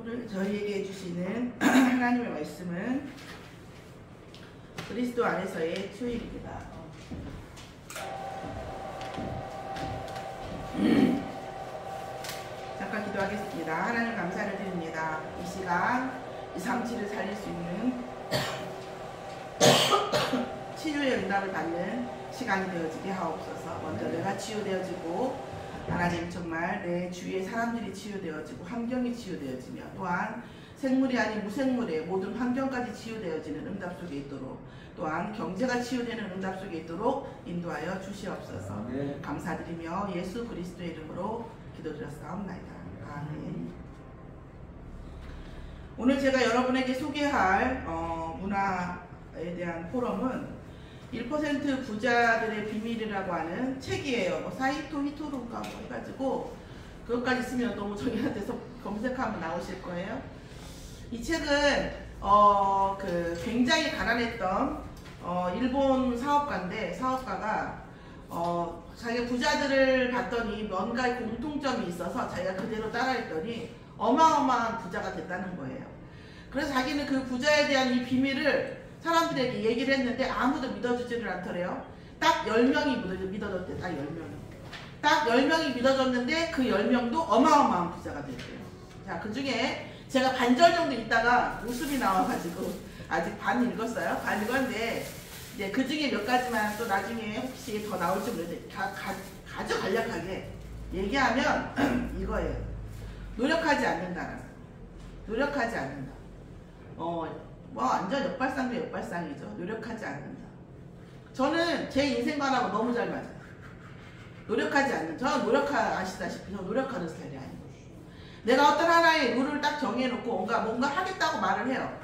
오늘 저희에게 해주시는 하나님의 말씀은 그리스도 안에서의 초일입니다. 잠깐 기도하겠습니다. 하나님 감사를 드립니다. 이 시간 이 상치를 살릴 수 있는 치료의 응답을 받는 시간이 되어지게 하옵소서. 먼저 내가 치유되어지고 하나님 정말 내 주위의 사람들이 치유되어지고 환경이 치유되어지며 또한 생물이 아닌 무생물의 모든 환경까지 치유되어지는 응답 속에 있도록 또한 경제가 치유되는 응답 속에 있도록 인도하여 주시옵소서. 감사드리며 예수 그리스도의 이름으로 기도드렸사옵나이다. 아멘. 오늘 제가 여러분에게 소개할 문화에 대한 포럼은 1% 부자들의 비밀이라고 하는 책이에요. 사이토 히토루가 해가지고 그것까지 있으면 너무 저희한테서 검색하면 나오실 거예요. 이 책은 굉장히 가난했던 일본 사업가가 자기가 부자들을 봤더니 뭔가 공통점이 있어서 자기가 그대로 따라했더니 어마어마한 부자가 됐다는 거예요. 그래서 자기는 그 부자에 대한 이 비밀을 사람들에게 얘기를 했는데 아무도 믿어주지를 않더래요. 딱 10명이 믿어줬대. 딱 10명이. 딱 10명이 믿어줬는데 그 10명도 어마어마한 부자가 됐대요. 자, 그 중에 제가 반절 정도 있다가 웃음이 나와가지고 아직 반 읽었어요. 반 읽었는데 이제 그 중에 몇 가지만 또 나중에 혹시 더 나올지 모르겠는데 아주 간략하게 얘기하면 이거예요. 노력하지 않는다는. 노력하지 않는다. 완전 역발상이죠. 노력하지 않는다. 저는 제 인생관하고 너무 잘 맞아요. 노력하지 않는. 저는 아시다시피 저 노력하는 스타일이 아니에요. 내가 어떤 하나의 룰을 딱 정해놓고 뭔가 하겠다고 말을 해요.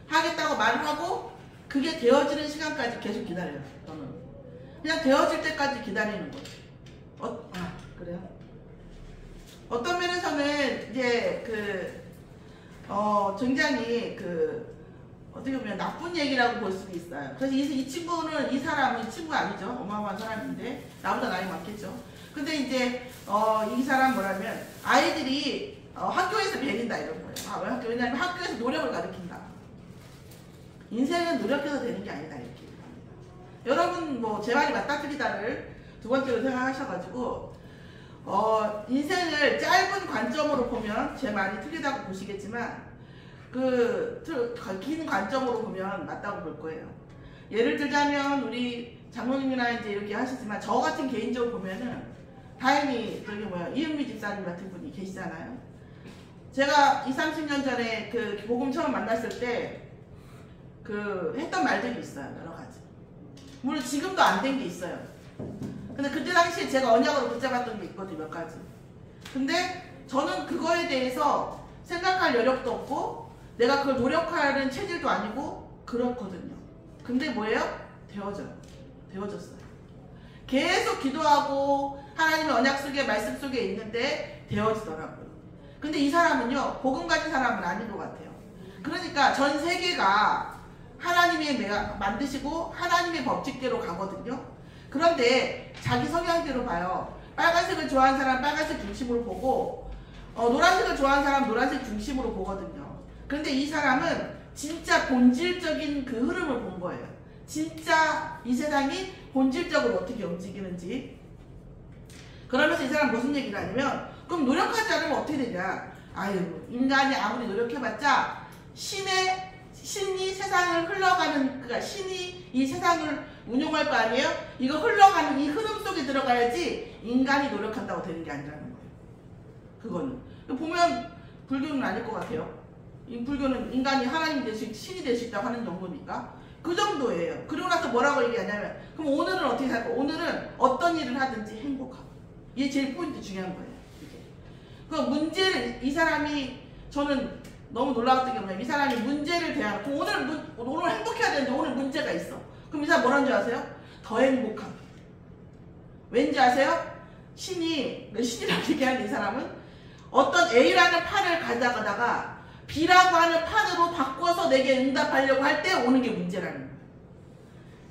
하겠다고 말을 하고 그게 되어지는 시간까지 계속 기다려요. 저는 그냥 되어질 때까지 기다리는 거죠. 그래요? 어떤 면에서는 이제 굉장히 어떻게 보면 나쁜 얘기라고 볼 수도 있어요. 그래서 이 친구는 이 친구 아니죠. 어마어마한 사람인데 나보다 나이 많겠죠. 근데 이제 이 사람 뭐라면 아이들이 학교에서 배린다 이런 거예요. 왜냐하면 학교에서 노력을 가르친다. 인생은 노력해서 되는 게 아니다 이렇게 합니다. 여러분 제 말이 맞다 틀리다를 두 번째로 생각하셔가지고 인생을 짧은 관점으로 보면 제 말이 틀리다고 보시겠지만 긴 관점으로 보면 맞다고 볼 거예요. 예를 들자면 우리 장로님이나 이제 이렇게 하시지만 저 같은 개인적으로 보면은 다행히 이은미 집사님 같은 분이 계시잖아요. 제가 20-30년 전에 복음 처음 만났을 때 했던 말들이 있어요. 여러 가지. 물론 지금도 안 된 게 있어요. 근데 그때 당시에 제가 언약으로 붙잡았던 게 있거든요. 몇 가지. 근데 저는 그거에 대해서 생각할 여력도 없고 내가 그걸 노력하는 체질도 아니고 그렇거든요. 근데 뭐예요? 되어졌어요. 계속 기도하고 하나님의 언약 속에 말씀 속에 있는데 되어지더라고요. 근데 이 사람은요 복음 가진 사람은 아닌 것 같아요. 그러니까 전 세계가 하나님이 만드시고 하나님의 법칙대로 가거든요. 그런데 자기 성향대로 봐요. 빨간색을 좋아하는 사람 빨간색 중심으로 보고 노란색을 좋아하는 사람 노란색 중심으로 보거든요. 그런데 이 사람은 진짜 본질적인 그 흐름을 본 거예요. 진짜 이 세상이 본질적으로 어떻게 움직이는지. 그러면서 이 사람 무슨 얘기를 하냐면 그럼 노력하지 않으면 어떻게 되냐. 인간이 아무리 노력해봤자 신이 세상을 흘러가는 그러니까 신이 이 세상을 운용할 거 아니에요? 이거 흘러가는 이 흐름 속에 들어가야지 인간이 노력한다고 되는 게 아니라는 거예요. 그거는 보면 불교는 아닐 것 같아요. 이 불교는 인간이 하나님 될 수 있고 신이 될 수 있다고 하는 정도니까 그 정도예요. 그러고 나서 뭐라고 얘기하냐면 그럼 오늘은 어떻게 살까? 오늘은 어떤 일을 하든지 행복하고. 이게 제일 포인트 중요한 거예요. 그 문제를 이 사람이 저는 너무 놀라웠던 게 뭐냐면 이 사람이 문제를 대하고 오늘 행복해야 되는데 오늘 문제가 있어. 그럼 이 사람 뭐라는 줄 아세요? 더 행복하게. 왠지 아세요? 신이라고 얘기하는 이 사람은 어떤 A라는 판을 가져가다가 B라고 하는 판으로 바꿔서 내게 응답하려고 할 때 오는 게 문제라는 거예요.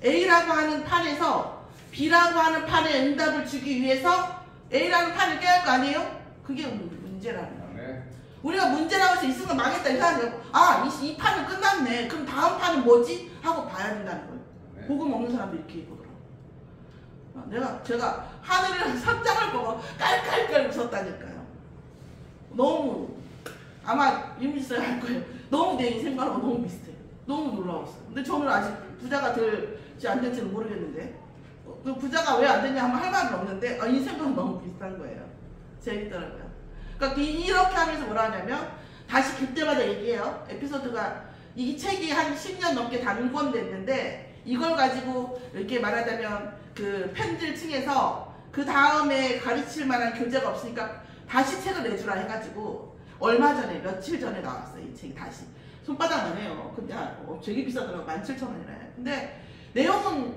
A라고 하는 판에서 B라고 하는 판에 응답을 주기 위해서 A라는 판을 깨야 할 거 아니에요? 그게 문제라는 거예요. 우리가 문제 나와서 이 순간 망했다 이 사람이 아, 이 판은 끝났네. 그럼 다음 판은 뭐지? 하고 봐야 된다는 거예요. 네. 복음 없는 사람도 이렇게 보더라고. 제가 하늘을 상장을 보고 깔깔깔 웃었다니까요. 너무 아마 이미지 할 거예요. 너무 내 인생과는 너무 비슷해요. 너무 놀라웠어요. 근데 저는 아직 부자가 될지 안 될지는 모르겠는데 그 부자가 왜 안 되냐 하면 할 말은 없는데 인생과 너무 비슷한 거예요. 재밌더라고요. 그러니까 이렇게 하면서 뭐라 하냐면 다시 그때마다 얘기해요. 에피소드가 이 책이 한 10년 넘게 단권됐는데 이걸 가지고 이렇게 말하자면 그 팬들 층에서 그 다음에 가르칠 만한 교재가 없으니까 다시 책을 내주라 해가지고 얼마 전에 며칠 전에 나왔어요. 이 책이 다시 손바닥 안 해요. 근데 되게 비싸더라고. 17,000원이래. 근데 내용은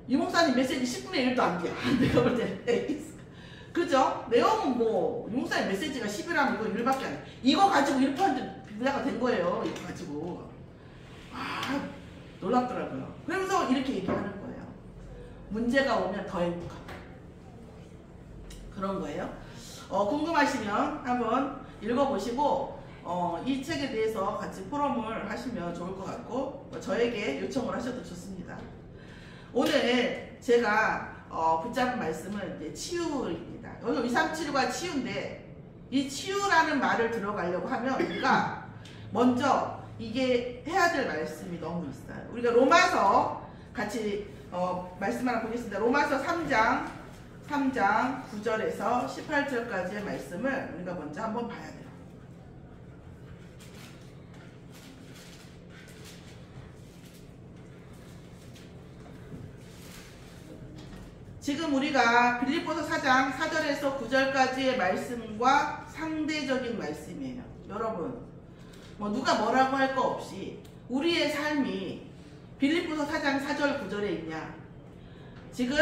이 목사님 메시지 10분의 1도 안 돼. 내가 볼 때 그죠? 내용은 뭐 이 목사님 메시지가 10이라면 이거 1밖에 안 돼. 이거 가지고 1% 부자가 된 거예요. 이거 가지고 놀랍더라고요. 그러면서 이렇게 얘기하는 거예요. 문제가 오면 더 행복하다. 그런 거예요. 궁금하시면 한번 읽어보시고 이 책에 대해서 같이 포럼을 하시면 좋을 것 같고 저에게 요청을 하셔도 좋습니다. 오늘 제가 붙잡은 말씀은 이제 치유입니다. 여기 237과 치유인데 이 치유라는 말을 들어가려고 하면 우리가 먼저 이게 해야 될 말씀이 너무 있어요. 우리가 로마서 같이 말씀 하나 보겠습니다. 로마서 3장 9절에서 18절까지의 말씀을 우리가 먼저 한번 봐야 돼요. 지금 우리가 빌립보서 4장 4절에서 9절까지의 말씀과 상대적인 말씀이에요. 여러분 누가 뭐라고 할 거 없이 우리의 삶이 빌립보서 4장 4절 9절에 있냐, 지금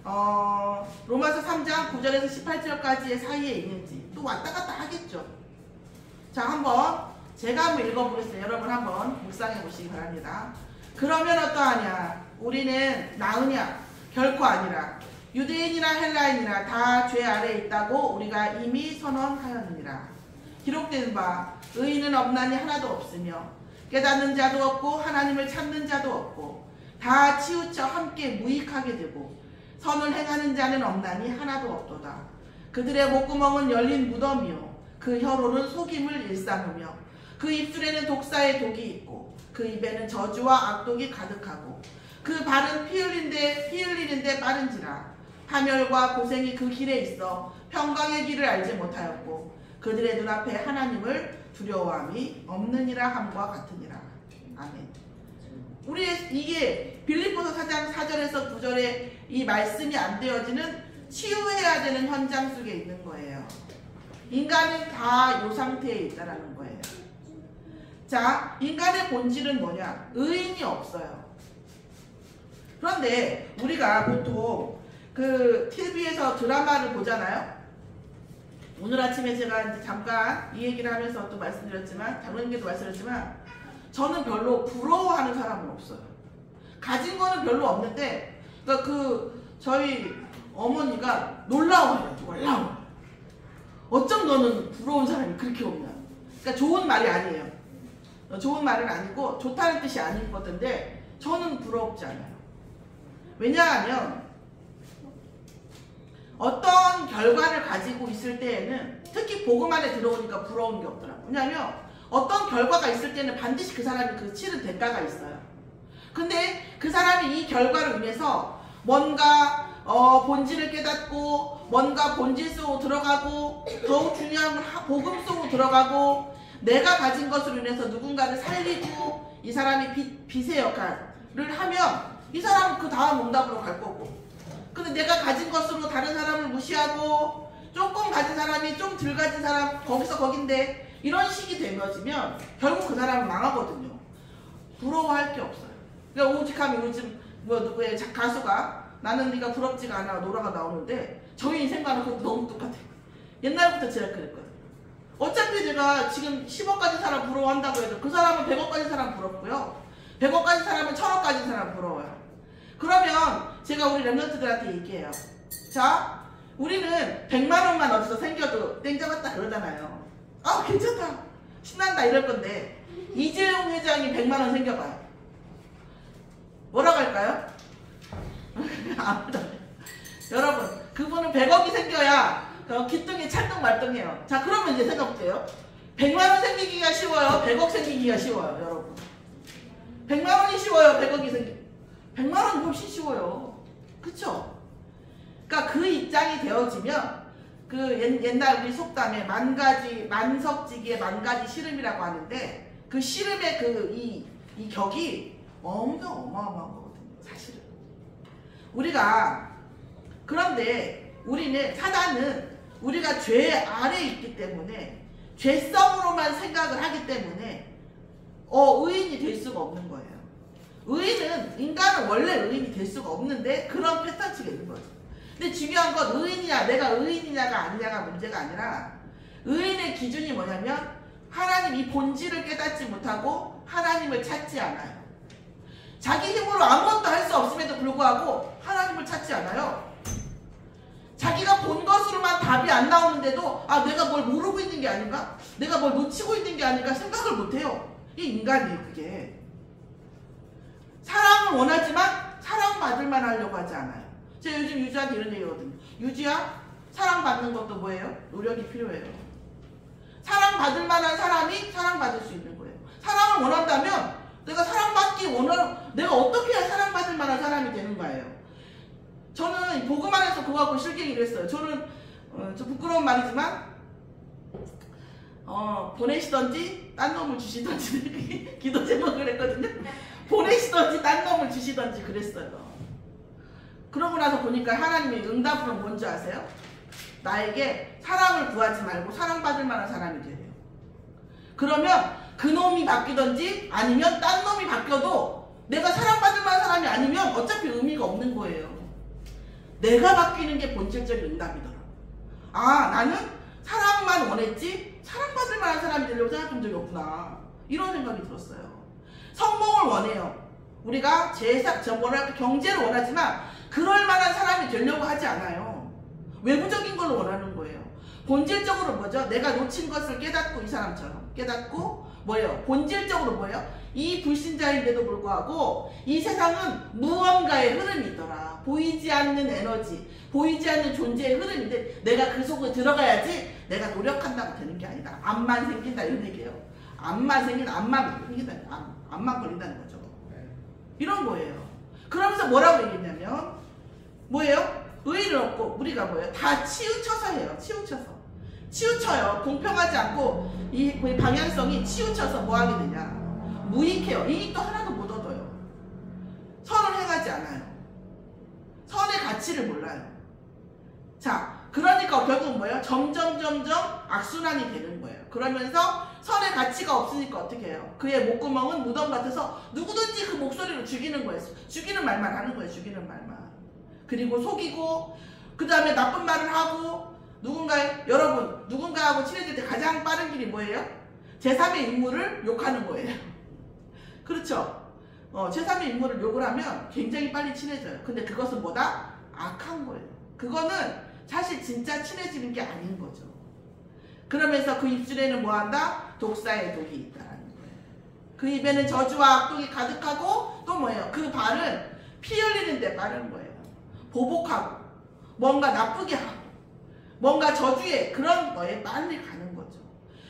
로마서 3장 9절에서 18절까지의 사이에 있는지 또 왔다 갔다 하겠죠. 자, 한번 제가 한번 읽어보겠습니다. 여러분 한번 묵상해 보시기 바랍니다. 그러면 어떠하냐? 우리는 나으냐? 결코 아니라. 유대인이나 헬라인이나 다 죄 아래에 있다고 우리가 이미 선언하였느니라. 기록된 바 의인은 없나니 하나도 없으며 깨닫는 자도 없고 하나님을 찾는 자도 없고 다 치우쳐 함께 무익하게 되고 선을 행하는 자는 없나니 하나도 없도다. 그들의 목구멍은 열린 무덤이요 그 혀로는 속임을 일삼으며 그 입술에는 독사의 독이 있고 그 입에는 저주와 악독이 가득하고 그 발은 피 흘리는데 빠른지라. 파멸과 고생이 그 길에 있어 평강의 길을 알지 못하였고 그들의 눈앞에 하나님을 두려워함이 없느니라 함과 같으니라. 아멘. 우리의 이게 빌립보서 4장 4절에서 9절에 이 말씀이 안 되어지는 치유해야 되는 현장 속에 있는 거예요. 인간은 다 이 상태에 있다라는 거예요. 자, 인간의 본질은 뭐냐? 의인이 없어요. 그런데 우리가 보통 그 TV에서 드라마를 보잖아요. 오늘 아침에 제가 이제 잠깐 이 얘기를 하면서 또 말씀드렸지만, 장로님께도 말씀드렸지만, 저는 별로 부러워하는 사람은 없어요. 가진 거는 별로 없는데, 그러니까 저희 어머니가 놀라워요. 놀라워. 어쩜 너는 부러운 사람이 그렇게 없냐. 그러니까 좋은 말이 아니에요. 좋은 말은 아니고 좋다는 뜻이 아닌 것인데 저는 부럽지 않아요. 왜냐하면 어떤 결과를 가지고 있을 때에는 특히 복음 안에 들어오니까 부러운 게 없더라고요. 왜냐하면 어떤 결과가 있을 때는 반드시 그 사람이 그 치른 대가가 있어요. 근데 그 사람이 이 결과를 위해서 뭔가 본질을 깨닫고 뭔가 본질 속으로 들어가고 더욱 중요한 건 복음 속으로 들어가고 내가 가진 것으로 인해서 누군가를 살리고 이 사람이 빛의 역할을 하면 이 사람은 그 다음 응답으로 갈 거고, 근데 내가 가진 것으로 다른 사람을 무시하고 조금 가진 사람이 좀 덜 가진 사람 거기서 거긴데 이런 식이 되면 결국 그 사람은 망하거든요. 부러워할 게 없어요. 그러니까 오직하면 요즘 누구의 가수가 나는 네가 부럽지가 않아 노래가 나오는데 저희 인생과는 그것도 너무 똑같아요. 옛날부터 제가 그랬거든요. 어차피 제가 지금 10억 가진 사람 부러워한다고 해도 그 사람은 100억 가진 사람 부럽고요. 100억 가진 사람은 1000억 가진 사람 부러워요. 그러면 제가 우리 랩런트들한테 얘기해요. 자, 우리는 100만 원만 어디서 생겨도 땡잡았다 그러잖아요. 아 괜찮다 신난다 이럴 건데 이재용 회장이 100만원 생겨봐요. 뭐라고 할까요? 아무도 여러분 그분은 100억이 생겨야 기똥이 찰떡말떡해요. 자 그러면 이제 생각해볼게요. 100만원 생기기가 쉬워요? 100억 생기기가 쉬워요? 여러분 100만원이 쉬워요? 100억이 생기 100만원이 훨씬 쉬워요. 그쵸? 그러니까 그 입장이 되어지면 그 옛날 우리 속담에 만석지기의 만가지 시름이라고 하는데 그 시름의 이 격이 엄청 어마어마한 거거든요. 사실은 그런데 우리는 사단은 우리가 죄 아래에 있기 때문에 죄성으로만 생각을 하기 때문에 의인이 될 수가 없는 거예요. 인간은 원래 의인이 될 수가 없는데 그런 패턴치가 있는 거죠. 근데 중요한 건 내가 의인이냐가 아니냐가 문제가 아니라 의인의 기준이 뭐냐면 하나님 이 본질을 깨닫지 못하고 하나님을 찾지 않아요. 자기 힘으로 아무것도 할 수 없음에도 불구하고 하나님을 찾지 않아요. 자기가 본 것으로만 답이 안 나오는데도 내가 뭘 모르고 있는 게 아닌가? 내가 뭘 놓치고 있는 게 아닌가 생각을 못해요. 이 인간이에요. 그게 사랑을 원하지만 사랑받을만 하려고 하지 않아요. 제가 요즘 유지한테 이런 얘기거든요. 유지야 사랑받는 것도 뭐예요? 노력이 필요해요. 사랑받을 만한 사람이 사랑받을 수 있는 거예요. 사랑을 원한다면 내가 내가 어떻게 해야 사랑받을 만한 사람이 되는 거예요. 저는 복음 안에서 그거 갖고 실갱이를 했어요. 저는 저 부끄러운 말이지만 보내시던지 딴 놈을 주시던지 기도 제목을 했거든요. 보내시던지 딴 놈을 주시던지 그랬어요. 그러고 나서 보니까 하나님의 응답은 뭔지 아세요? 나에게 사랑을 구하지 말고 사랑받을 만한 사람이 되래요. 그러면 그 놈이 바뀌던지 아니면 딴 놈이 바뀌어도 내가 사랑받을 만한 사람이 아니면 어차피 의미가 없는 거예요. 내가 바뀌는 게 본질적인 응답이더라. 나는 사랑만 원했지 사랑받을 만한 사람이 되려고 생각한 적이 없구나. 이런 생각이 들었어요. 성공을 원해요. 우리가 경제를 원하지만 그럴 만한 사람이 되려고 하지 않아요. 외부적인 걸 원하는 거예요. 본질적으로 뭐죠? 내가 놓친 것을 깨닫고 이 사람처럼 깨닫고 뭐예요? 본질적으로 뭐예요? 이 불신자인데도 불구하고 이 세상은 무언가의 흐름이 있더라. 보이지 않는 에너지, 보이지 않는 존재의 흐름인데 내가 그 속에 들어가야지 내가 노력한다고 되는 게 아니다. 암만 생긴다 이런 얘기예요. 암만 걸린다는 거죠. 이런 거예요. 그러면서 뭐라고 얘기했냐면 뭐예요? 의의를 얻고 우리가 뭐예요? 다 치우쳐서 해요. 치우쳐요. 공평하지 않고 이 방향성이 치우쳐서 뭐 하게 되냐? 무익해요. 이익도 하나도 못 얻어요. 선을 행하지 않아요. 선의 가치를 몰라요. 자, 그러니까 결국은 뭐예요? 점점 악순환이 되는 거예요. 그러면서 선의 가치가 없으니까 어떻게 해요? 그의 목구멍은 무덤 같아서 누구든지 그 목소리로 죽이는 거예요. 죽이는 말만 하는 거예요. 죽이는 말만. 그리고 속이고 그 다음에 나쁜 말을 하고 누군가하고 친해질 때 가장 빠른 길이 뭐예요? 제3의 인물을 욕하는 거예요. 그렇죠? 제3의 인물을 욕을 하면 굉장히 빨리 친해져요. 근데 그것은 뭐다? 악한 거예요. 그거는 사실 진짜 친해지는 게 아닌 거죠. 그러면서 그 입술에는 뭐한다? 독사의 독이 있다라는 거예요. 그 입에는 저주와 악독이 가득하고 또 뭐예요? 그 발은 피 흘리는 데 빠른 거예요. 보복하고 뭔가 나쁘게 하고 뭔가 저주에 그런 거에 빨리 가는 거죠.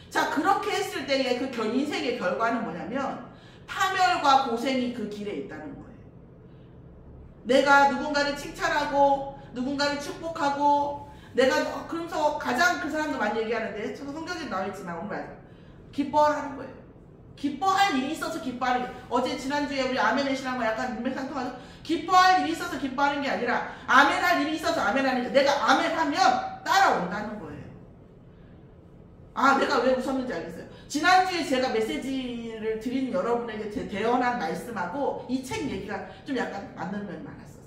자, 그렇게 했을 때의 그 인생의 결과는 뭐냐면 파멸과 고생이 그 길에 있다는 거예요. 내가 누군가를 칭찬하고 누군가를 축복하고 그러면서 가장 그 사람도 많이 얘기하는데 저도 성경에 나와있지만 정말 기뻐하는 거예요. 기뻐할 일이 있어서 기뻐하는 게 어제 지난주에 우리 아멘의 신앙과 약간 문맥상통하죠. 기뻐할 일이 있어서 기뻐하는 게 아니라 아멘할 일이 있어서 아멘하는 게 내가 아멘하면 따라온다는 거예요. 내가 왜 웃었는지 알겠어요. 지난주에 제가 메시지를 드린 여러분에게 대언한 말씀하고 이 책 얘기가 좀 약간 맞는 면이 많았었어요.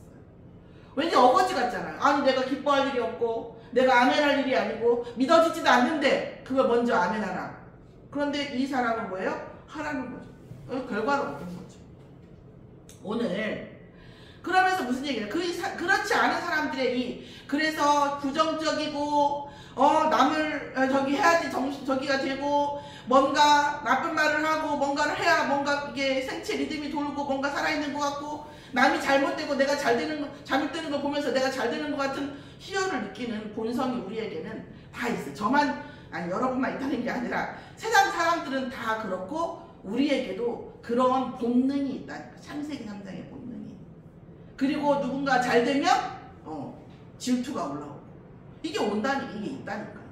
왠지 어거지 같잖아요. 아니 내가 기뻐할 일이 없고 내가 아멘할 일이 아니고 믿어지지도 않는데 그걸 먼저 아멘하라. 그런데 이 사람은 뭐예요? 하라는 거죠. 결과를 얻은 거죠. 오늘 그러면서 무슨 얘기예요? 그렇지 않은 사람들의 그래서 부정적이고 남을 해야지 저기가 되고, 뭔가 나쁜 말을 하고 뭔가를 해야 뭔가 이게 생체 리듬이 돌고 뭔가 살아있는 것 같고, 남이 잘못되고 내가 잘못되는 거 보면서 내가 잘 되는 것 같은 희열을 느끼는 본성이 우리에게는 다 있어요. 저만, 아니 여러분만 있다는 게 아니라 세상 사람들은 다 그렇고 우리에게도 그런 본능이 있다니까. 창세기 3장의 본능이. 그리고 누군가 잘 되면 질투가 올라오고, 이게 온다니까, 이게 있다니까요.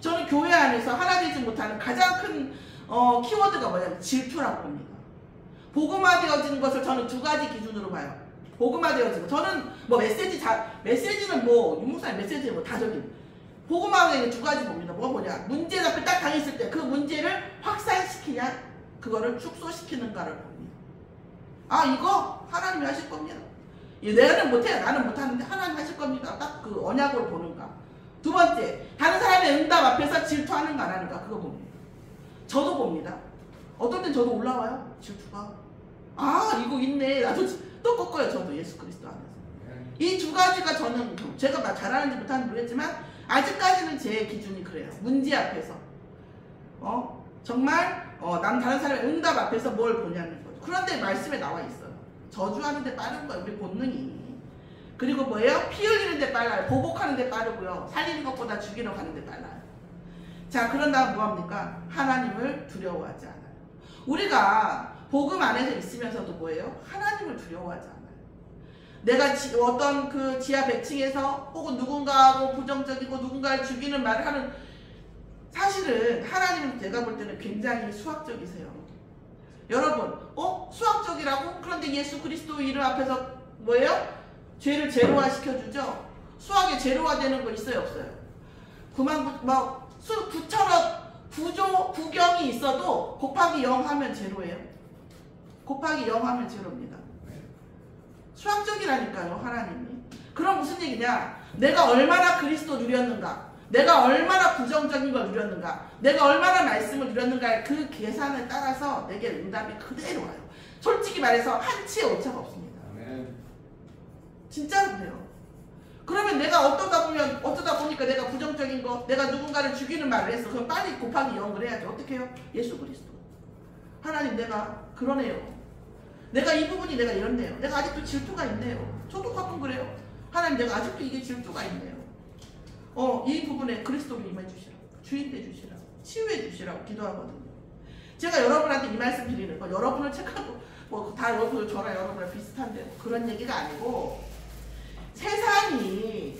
저는 교회 안에서 하나 되지 못하는 가장 큰 키워드가 뭐냐면 질투라고 봅니다. 복음화되어지는 것을 저는 두 가지 기준으로 봐요. 복음화되어지는 거. 저는 뭐 메시지는 뭐 유목사님 메시지는 뭐 다 저기 복음화되는 두 가지 봅니다. 뭐냐, 문제 앞에 딱 당했을 때 그 문제를 확산시키냐, 그거를 축소시키는가를 봅니다. 아, 이거 하나님이 하실 겁니다. 내가는 못해요. 나는 못하는데 하나님 하실 겁니다. 딱 그 언약으로 보는가. 두 번째, 다른 사람의 응답 앞에서 질투하는가 안 하는가, 그거 봅니다. 저도 봅니다. 어떤 땐 저도 올라와요, 질투가. 아, 이거 있네. 나도 또 꺾어요, 저도 예수 그리스도 안에서. 이 두 가지가 저는, 제가 잘하는지 못하는지 모르겠지만 아직까지는 제 기준이 그래요. 문제 앞에서 정말 난 다른 사람의 응답 앞에서 뭘 보냐는 거죠. 그런데 말씀에 나와 있어요. 저주하는 데 빠른 거예요, 우리 본능이. 그리고 뭐예요? 피 흘리는 데 빨라요. 보복하는 데 빠르고요. 살리는 것보다 죽이러 가는 데 빨라요. 자, 그런 다음 뭐합니까? 하나님을 두려워하지 않아요. 우리가 복음 안에서 있으면서도 뭐예요? 하나님을 두려워하지 않아요. 내가 어떤 그 지하 100층에서 혹은 누군가하고 부정적이고 누군가를 죽이는 말을 하는, 사실은 하나님은 제가 볼 때는 굉장히 수학적이세요. 여러분, 수학적이라고? 그런데 예수 그리스도 이름 앞에서 뭐예요? 죄를 제로화 시켜주죠? 수학에 제로화 되는 거 있어요, 없어요? 9,000억 구경이 있어도 곱하기 0 하면 제로예요. 곱하기 0 하면 제로입니다. 수학적이라니까요, 하나님이. 그럼 무슨 얘기냐? 내가 얼마나 그리스도 누렸는가, 내가 얼마나 부정적인 걸 누렸는가, 내가 얼마나 말씀을 누렸는가의 그 계산을 따라서 내게 응답이 그대로 와요. 솔직히 말해서 한치의 오차가 없습니다. 진짜로 그래요. 그러면 내가 어쩌다 보니까 내가 부정적인 거, 내가 누군가를 죽이는 말을 했어. 그럼 빨리 곱하기 0을 해야죠. 어떻게 해요? 예수 그리스도. 하나님, 내가 그러네요. 내가 이 부분이 내가 이렇네요. 내가 아직도 질투가 있네요. 저도 가끔 그래요. 하나님, 내가 아직도 이게 질투가 있네요. 이 부분에 그리스도를 임해 주시라고, 주인 돼 주시라고, 치유해 주시라고 기도하거든요. 제가 여러분한테 이 말씀 드리는 거, 여러분을 책하고 다 저랑 여러분이랑 비슷한데 그런 얘기가 아니고, 세상이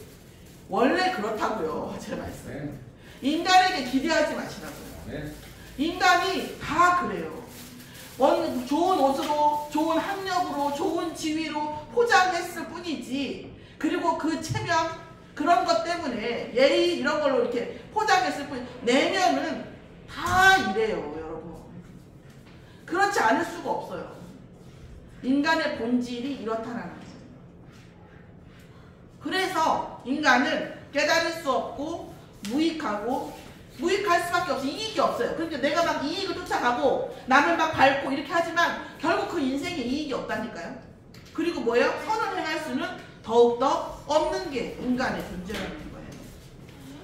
원래 그렇다고요. 제 말씀. 인간에게 기대하지 마시라고요. 인간이 다 그래요. 좋은 옷으로, 좋은 학력으로, 좋은 지위로 포장했을 뿐이지, 그리고 그 체면, 그런 것 때문에 예의 이런 걸로 이렇게 포장했을 뿐, 내면은 다 이래요, 여러분. 그렇지 않을 수가 없어요. 인간의 본질이 이렇다는 거예요. 그래서 인간은 깨달을 수 없고 무익할 수밖에 없어요. 이익이 없어요. 그러니까 내가 막 이익을 쫓아가고 남을 막 밟고 이렇게 하지만 결국 그 인생에 이익이 없다니까요. 그리고 뭐예요? 선을 행할 수는 더욱더 없는 게 인간의 존재라는 거예요.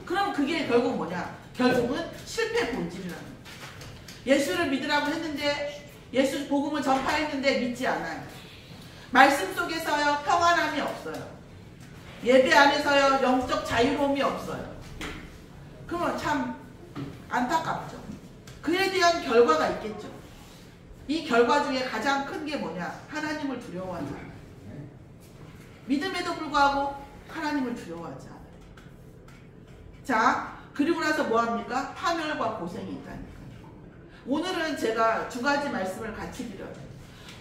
그럼 그게 결국 뭐냐? 결국은 실패 본질이라는 거예요. 예수를 믿으라고 했는데, 예수 복음을 전파했는데 믿지 않아요. 말씀 속에서요 평안함이 없어요. 예배 안에서요 영적 자유로움이 없어요. 그러면 참 안타깝죠. 그에 대한 결과가 있겠죠. 이 결과 중에 가장 큰 게 뭐냐? 하나님을 두려워하지 않아요. 믿음에도 불구하고 하나님을 두려워하지 않아요. 자, 그리고 나서 뭐합니까? 파멸과 고생이 있다니까요. 오늘은 제가 두 가지 말씀을 같이 드려요.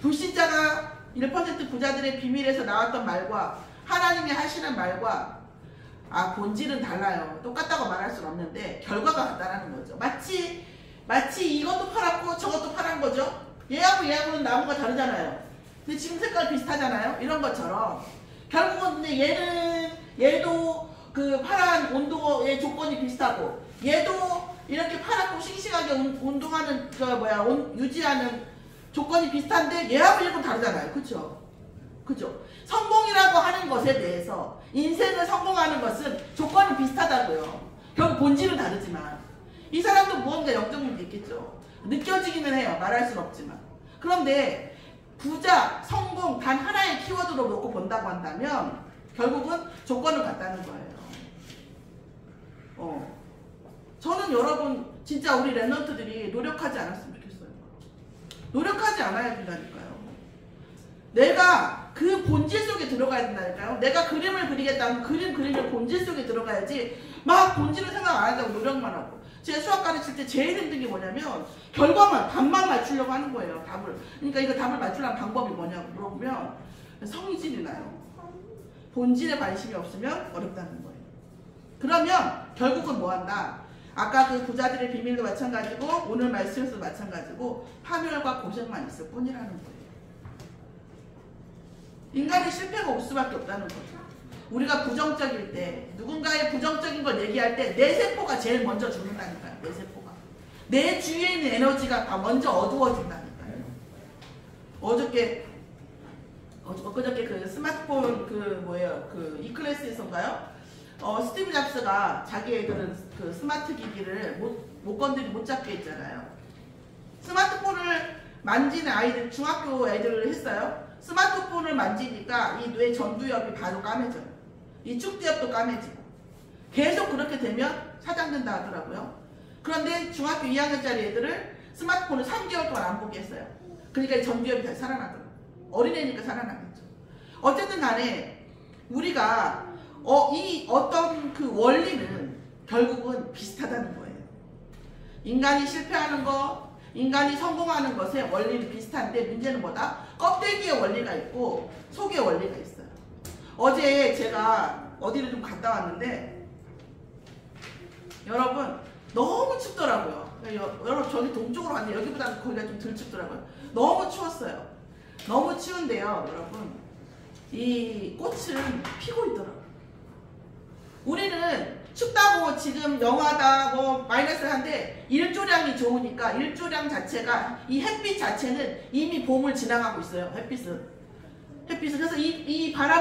불신자가 1% 부자들의 비밀에서 나왔던 말과 하나님이 하시는 말과 본질은 달라요. 똑같다고 말할 수는 없는데 결과가 같다라는 거죠. 마치 이것도 팔았고 저것도 팔은 거죠. 얘하고는 나무가 다르잖아요. 근데 지금 색깔 비슷하잖아요. 이런 것처럼 결국은 근데 얘도 그 파란 온도의 조건이 비슷하고, 얘도 이렇게 파랗고 싱싱하게 운동하는 유지하는 조건이 비슷한데 얘하고 다르잖아요. 그쵸? 성공이라고 하는 것에 대해서, 인생을 성공하는 것은 조건이 비슷하다고요. 결국 본질은 다르지만, 이 사람도 무언가 영적 문제 있겠죠. 느껴지기는 해요. 말할 수는 없지만. 그런데 부자, 성공 단 하나의 키워드로 놓고 본다고 한다면 결국은 조건을 갖다는 거예요. 저는 여러분 진짜 우리 랩런트들이 노력하지 않았으면 좋겠어요. 노력하지 않아야 된다니까요. 내가 그 본질 속에 들어가야 된다니까요. 내가 그림을 그리겠다면 그리는 본질 속에 들어가야지 막 본질을 생각 안 한다고 노력만 하고. 제가 수학 가르칠 때 제일 힘든 게 뭐냐면 결과만 답만 맞추려고 하는 거예요. 답을. 그러니까 이거 답을 맞추려는 방법이 뭐냐고 물어보면 성질이 나요. 본질에 관심이 없으면 어렵다는 거예요. 그러면 결국은 뭐 한다? 아까 그 부자들의 비밀도 마찬가지고 오늘 말씀에서도 마찬가지고 파멸과 고생만 있을 뿐이라는 거예요. 인간의 실패가 올 수밖에 없다는 거죠. 우리가 부정적일 때 누군가의 부정적인 걸 얘기할 때 내 세포가 제일 먼저 죽는다니까요. 내 세포가. 내 주위에 있는 에너지가 다 먼저 어두워진다니까요. 엊그저께 그 스마트폰 그 이클래스에서인가요? 스티브 잡스가 자기 애들은 그 스마트 기기를 못 잡게 했잖아요. 스마트폰을 만지는 아이들, 중학교 애들을 했어요. 스마트폰을 만지니까 이 뇌 전두엽이 바로 까매져요. 이 축두엽도 까매지고. 계속 그렇게 되면 사장된다 하더라고요. 그런데 중학교 2학년짜리 애들을 스마트폰을 3개월 동안 안 보게 했어요. 그러니까 이 전두엽이 다시 살아나더라고요. 어린애니까 살아나겠죠. 어쨌든 간에 우리가 이 어떤 그 원리는 결국은 비슷하다는 거예요. 인간이 실패하는 거, 인간이 성공하는 것의 원리는 비슷한데 문제는 뭐다? 껍데기의 원리가 있고 속의 원리가 있어요. 어제 제가 어디를 좀 갔다 왔는데 여러분 너무 춥더라고요. 여러분 저기 동쪽으로 갔는데 여기보다는 거기가 좀 덜 춥더라고요. 너무 추웠어요. 너무 추운데요 여러분 이 꽃은 피고 있더라고요. 우리는 춥다고 지금 영하다 뭐 마이너스 한데 일조량이 좋으니까 일조량 자체가 이 햇빛 자체는 이미 봄을 지나가고 있어요. 햇빛은 그래서 이 바람